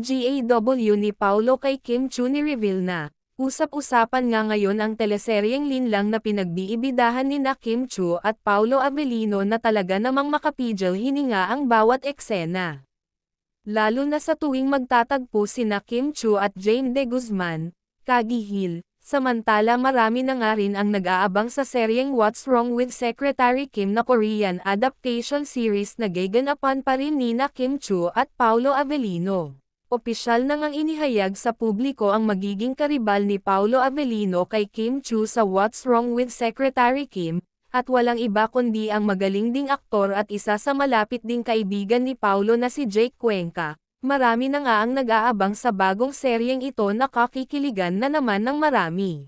PGAW ni Paulo kay Kim Chiu ni-reveal na. Usap-usapan nga ngayon ang teleseryeng Linlang na pinagbiibidahan nina Kim Chiu at Paulo Avellino na talaga namang makapigil hininga ang bawat eksena. Lalo na sa tuwing magtatagpo sina Kim Chiu at Jane De Guzman, kagihil. Samantala marami na nga rin ang nag-aabang sa seryeng What's Wrong with Secretary Kim na Korean adaptation series na gaganapan pa rin nina Kim Chiu at Paulo Avellino. Opisyal na ngang inihayag sa publiko ang magiging karibal ni Paulo Avellino kay Kim Chiu sa What's Wrong with Secretary Kim, at walang iba kundi ang magaling ding aktor at isa sa malapit ding kaibigan ni Paulo na si Jake Cuenca. Marami na nga ang nag-aabang sa bagong seryeng ito na kakikiligan na naman ng marami.